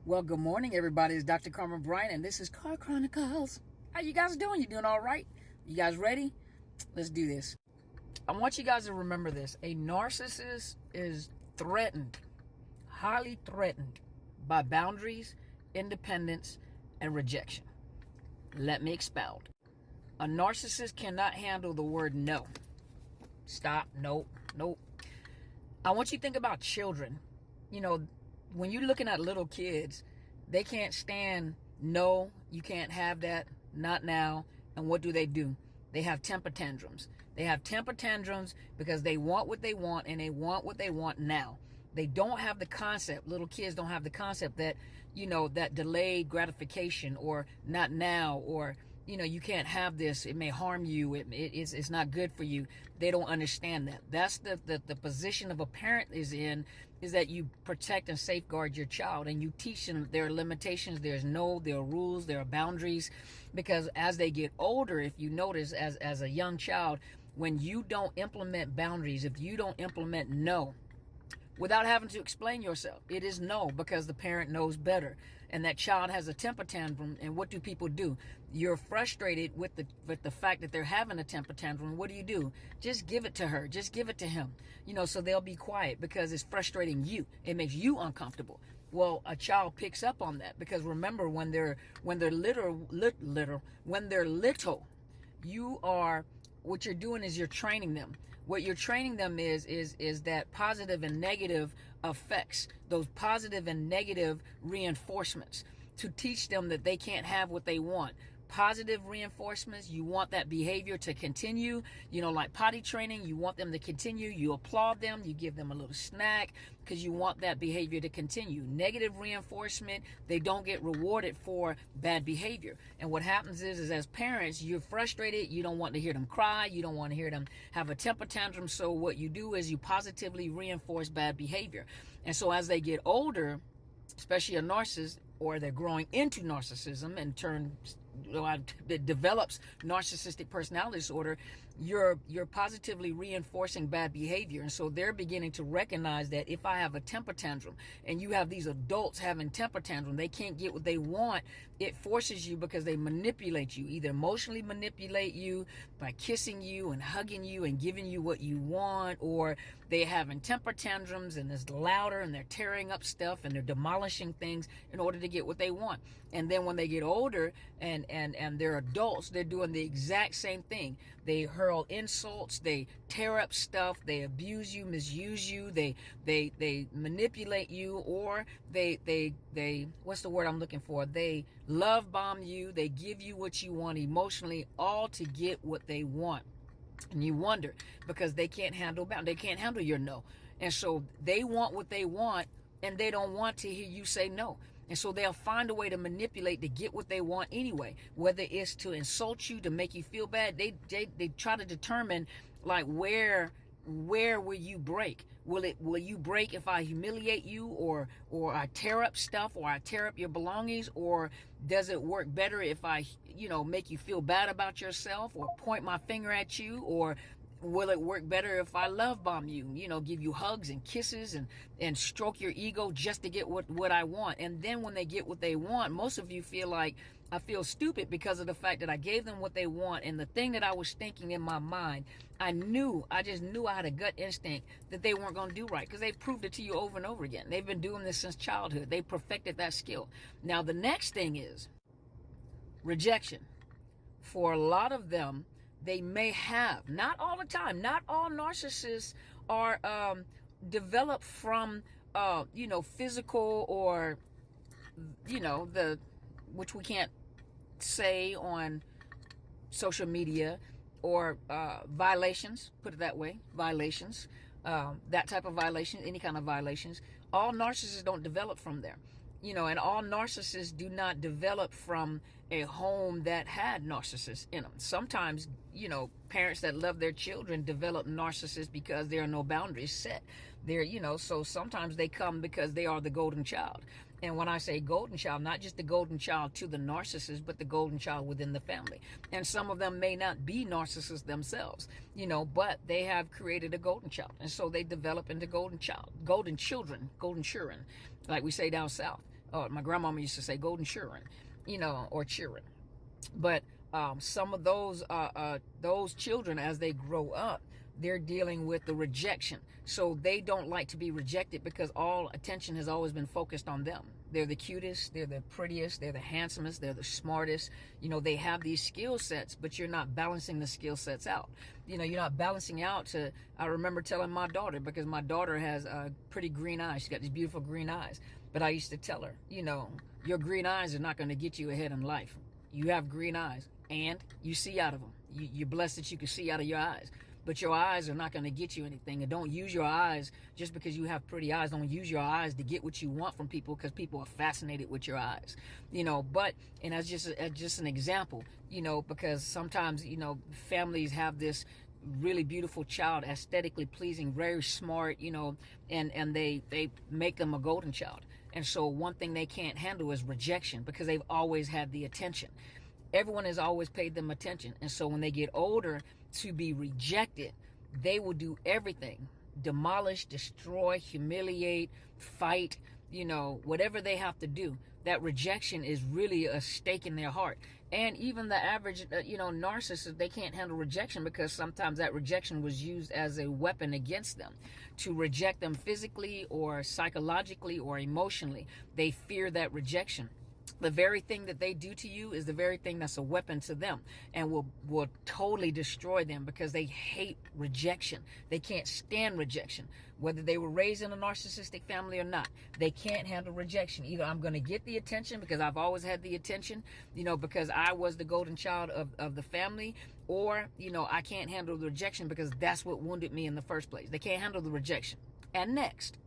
Well, good morning, everybody. It's Dr. Carmen Bryant, and this is Car Chronicles. How you guys doing? You doing all right? You guys ready? Let's do this. I want you guys to remember this. A narcissist is threatened, highly threatened by boundaries, independence, and rejection. Let me expound. A narcissist cannot handle the word no. Stop. Nope. I want you to think about children. When you're looking at little kids, they can't stand no, you can't have that, not now. And what do? They have temper tantrums. They have temper tantrums because they want what they want, and they want what they want now. They don't have the concept, little kids don't have the concept that, that delayed gratification, or not now, or you can't have this, it may harm you, it's not good for you. They don't understand that. That's the position of a parent is that you protect and safeguard your child, and you teach them there are limitations, there are rules, there are boundaries. Because as they get older, if you notice, as a young child, when you don't implement boundaries, if you don't implement no, without having to explain yourself, it is no, because the parent knows better. And that child has a temper tantrum, and what do people do? You're frustrated with the fact that they're having a temper tantrum. What do? Just give it to her, just give it to him, so they'll be quiet because it's frustrating you. It makes you uncomfortable. Well, a child picks up on that, because remember, when they're little, what you're doing is you're training them. What you're training them is that positive and negative effects, those positive and negative reinforcements, to teach them that they can't have what they want. Positive reinforcements, you want that behavior to continue, like potty training, you want them to continue, you applaud them, you give them a little snack because you want that behavior to continue. Negative reinforcement, they don't get rewarded for bad behavior. And what happens is as parents, you're frustrated, you don't want to hear them cry, you don't want to hear them have a temper tantrum, so what you do is you positively reinforce bad behavior. And so as they get older, especially a narcissist, or they're growing into narcissism and it develops narcissistic personality disorder, you're positively reinforcing bad behavior. And so they're beginning to recognize that if I have a temper tantrum, and you have these adults having temper tantrum, they can't get what they want, it forces you, because they manipulate you, either emotionally manipulate you by kissing you and hugging you and giving you what you want, or they're having temper tantrums and it's louder and they're tearing up stuff and they're demolishing things in order to get what they want. And then when they get older and they're adults, they're doing the exact same thing. They hurl insults, they tear up stuff, they abuse you, misuse you, they manipulate you, or they what's the word I'm looking for? They love bomb you, they give you what you want emotionally, all to get what they want. And you wonder, because they can't handle your no. And so they want what they want, and they don't want to hear you say no. And so they'll find a way to manipulate to get what they want anyway, whether it's to insult you, to make you feel bad. They try to determine, like, where will you break? Will you break if I humiliate you, or I tear up stuff, or I tear up your belongings? Or does it work better if I make you feel bad about yourself, or point my finger at you? Or will it work better if I love bomb you, give you hugs and kisses and stroke your ego just to get what I want? And then when they get what they want, most of you feel like, I feel stupid because of the fact that I gave them what they want. And the thing that I was thinking in my mind, I just knew I had a gut instinct that they weren't going to do right, because they proved it to you over and over again. They've been doing this since childhood. They perfected that skill. Now, the next thing is rejection. For a lot of them, they may have, not all the time, not all narcissists are developed from physical, or which we can't say on social media, or violations, put it that way, violations, that type of violation, any kind of violations. All narcissists don't develop from there. And all narcissists do not develop from a home that had narcissists in them. Sometimes, parents that love their children develop narcissists because there are no boundaries set. So sometimes they come because they are the golden child. And when I say golden child, not just the golden child to the narcissist, but the golden child within the family. And some of them may not be narcissists themselves, but they have created a golden child. And so they develop into golden children, like we say down south. My grandmama used to say golden children, or children. But some of those children, as they grow up, they're dealing with the rejection. So they don't like to be rejected because all attention has always been focused on them. They're the cutest, they're the prettiest, they're the handsomest, they're the smartest. They have these skill sets, but you're not balancing the skill sets out. You're not balancing out to, I remember telling my daughter, because my daughter has pretty green eyes. She's got these beautiful green eyes. But I used to tell her, your green eyes are not going to get you ahead in life. You have green eyes and you see out of them. You're blessed that you can see out of your eyes. But your eyes are not going to get you anything. And don't use your eyes just because you have pretty eyes. Don't use your eyes to get what you want from people, because people are fascinated with your eyes. But, and as just an example, because sometimes, families have this really beautiful child, aesthetically pleasing, very smart, and they make them a golden child. And so one thing they can't handle is rejection, because they've always had the attention. Everyone has always paid them attention. And so when they get older, to be rejected, they will do everything: demolish, destroy, humiliate, fight, whatever they have to do. That rejection is really a stake in their heart. And even the average, narcissist, they can't handle rejection, because sometimes that rejection was used as a weapon against them, to reject them physically or psychologically or emotionally. They fear that rejection. The very thing that they do to you is the very thing that's a weapon to them, and will totally destroy them, because they hate rejection. They can't stand rejection. Whether they were raised in a narcissistic family or not, they can't handle rejection. Either I'm going to get the attention because I've always had the attention, because I was the golden child of the family, or, I can't handle the rejection because that's what wounded me in the first place. They can't handle the rejection. And next,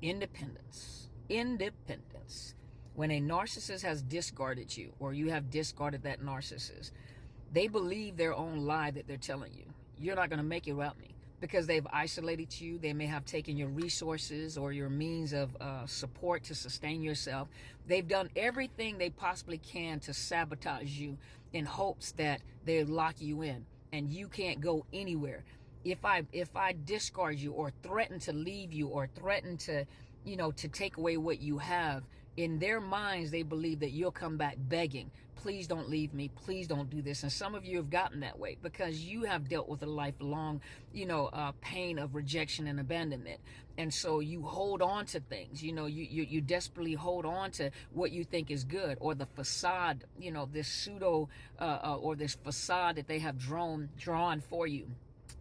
independence. Independence. When a narcissist has discarded you, or you have discarded that narcissist, they believe their own lie that they're telling you. You're not going to make it without me, because they've isolated you. They may have taken your resources or your means of support to sustain yourself. They've done everything they possibly can to sabotage you, in hopes that they lock you in and you can't go anywhere. If I discard you, or threaten to leave you, or threaten to take away what you have, in their minds, they believe that you'll come back begging, please don't leave me, please don't do this. And some of you have gotten that way because you have dealt with a lifelong, pain of rejection and abandonment. And so you hold on to things, you desperately hold on to what you think is good, or the facade, this pseudo, or this facade that they have drawn for you.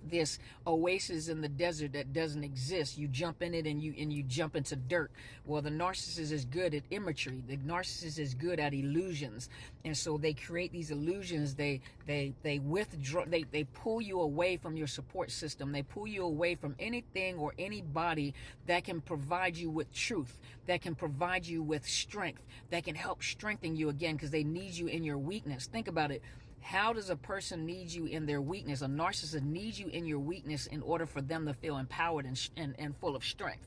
This oasis in the desert that doesn't exist. You jump in it and you jump into dirt. Well, the narcissist is good at imagery. The narcissist is good at illusions. And so they create these illusions. They withdraw, they pull you away from your support system. They pull you away from anything or anybody that can provide you with truth, that can provide you with strength, that can help strengthen you again, because they need you in your weakness. Think about it. How does a person need you in their weakness? A narcissist needs you in your weakness in order for them to feel empowered and full of strength.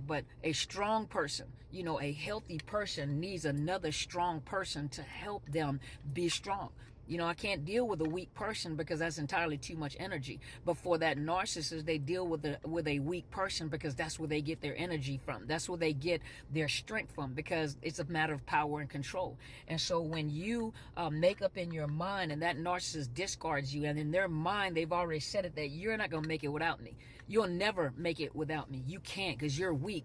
But a strong person, a healthy person needs another strong person to help them be strong. I can't deal with a weak person because that's entirely too much energy. But for that narcissist, they deal with a weak person because that's where they get their energy from. That's where they get their strength from, because it's a matter of power and control. And so when you make up in your mind and that narcissist discards you, and in their mind, they've already said it, that you're not going to make it without me. You'll never make it without me. You can't, because you're weak.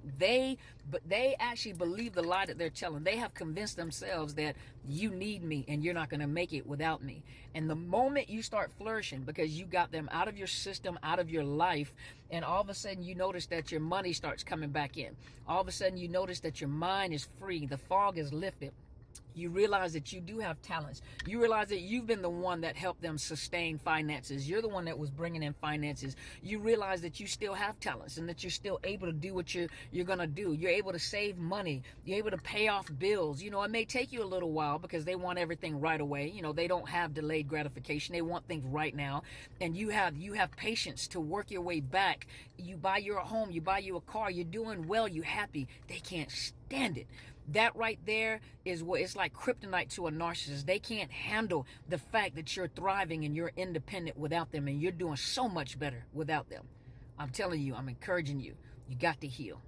But they actually believe the lie that they're telling. They have convinced themselves that you need me and you're not going to make it without me. And the moment you start flourishing, because you got them out of your system, out of your life, and all of a sudden you notice that your money starts coming back in. All of a sudden you notice that your mind is free. The fog is lifted. You realize that you do have talents. You realize that you've been the one that helped them sustain finances. You're the one that was bringing in finances. You realize that you still have talents and that you're still able to do what you're going to do. You're able to save money. You're able to pay off bills. It may take you a little while because they want everything right away. They don't have delayed gratification. They want things right now. And you have patience to work your way back. You buy your home. You buy you a car. You're doing well. You're happy. They can't stand it. That right there is what it's like kryptonite to a narcissist. They can't handle the fact that you're thriving and you're independent without them, and you're doing so much better without them. I'm telling you, I'm encouraging you, you got to heal.